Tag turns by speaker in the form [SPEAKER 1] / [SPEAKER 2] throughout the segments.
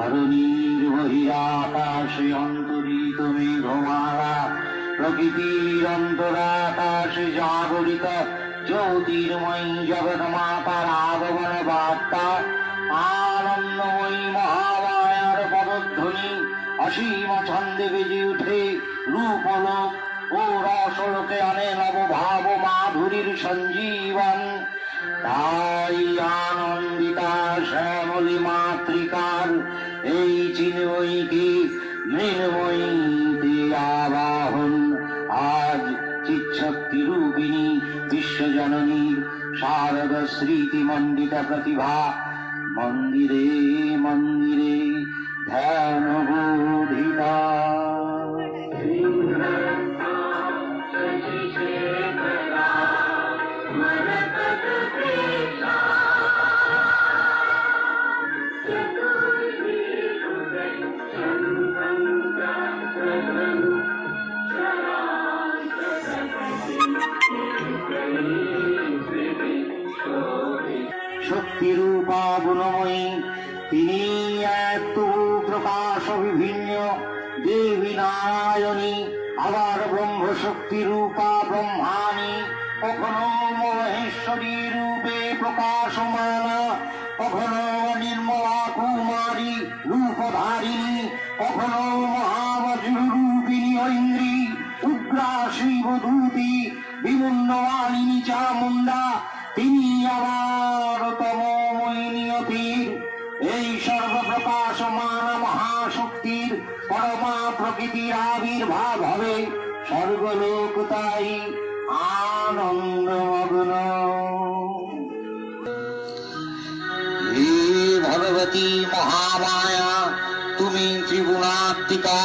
[SPEAKER 1] ধরণীর বহিরাকাশে অন্তরিত মেঘমালা, প্রকৃতির অন্তরাকাশে জাগরিত জ্যোতির্ময়ী জগন্মাতার আগমন বার্তা, আনন্দময়ী মহামায়ার পদধ্বনি অসীম ছন্দে বেজে উঠে রূপলোক ও রসলোকে আনে নবভাব মাধুরীর সঞ্জীবন। তাই আনন্দিতা শ্যামলী মাতৃকার এই চিন্ময়ীকে মৃন্ময়ীতে আবাহন। আজ চিৎশক্তি রূপিণী বিশ্বজননীর শারদ স্মৃতি মণ্ডিত প্রতিভা মন্দিরে মন্দিরে ধ্যান বোধিতা। শক্তিরূপা গুণময়ী তিনি এক প্রকাশ বিভিন্ন দেবী নারায়ণী, আবার ব্রহ্মশক্তি রূপা ব্রহ্মাণী, কখনো মহেশ্বরী রূপে প্রকাশমানা, কখনো নির্মলা কুমারী রূপধারিণী, কখনো মহাবজ্র রূপিণী ঐন্দ্রী, উগ্রা শিবদূতী বিমুন্নমালিনী চামুণ্ডা, তিনি আবার তমোময়ী নিয়তির। এই সর্বপ্রকাশমান মহাশক্তির পরমা প্রকৃতির আবির্ভাব হবে স্বর্গলোক তাই আনন্দমগ্ন। হে ভগবতী মহামায়া, তুমি ত্রিগুণাত্মিকা,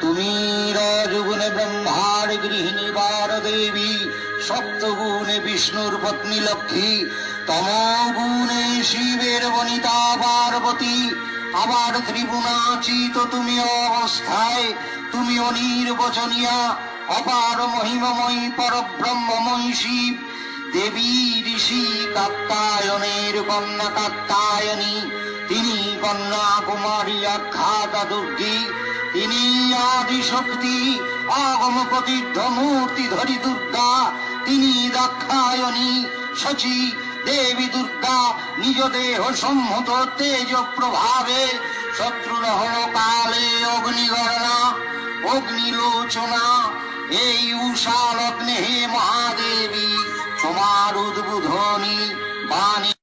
[SPEAKER 1] তুমি রজগুণে ব্রহ্মার গৃহিণী বার দেবী, সপ্তগুণে বিষ্ণুর পত্নী লক্ষ্মী, তমগুণে শিবের বনিতা পার্বতী, আবার ত্রিগুণাচিত তুমি অবস্থায়, তুমি অনির্বচনীয়া অপার মহিমময়ী পরব্রহ্মময়ী শিব, দেবী ঋষি কাত্যায়নের কন্যা কাত্যায়নী, তিনি কন্যা কুমারী আখ্যাতা দুর্গী, তিনি আদি শক্তি আগম প্রতিদ্ধ মূর্তি ধরি দুর্গা, তিনি দাক্ষায়ণী শচী দেবী দুর্গা, নিজ দেহ সম্মত তেজ প্রভাবে শত্রুদহন কালে অগ্নিগণনা অগ্নিলোচনা। এই উষা লগ্নে হে মহাদেবী তোমার উদ্বোধনী বাণী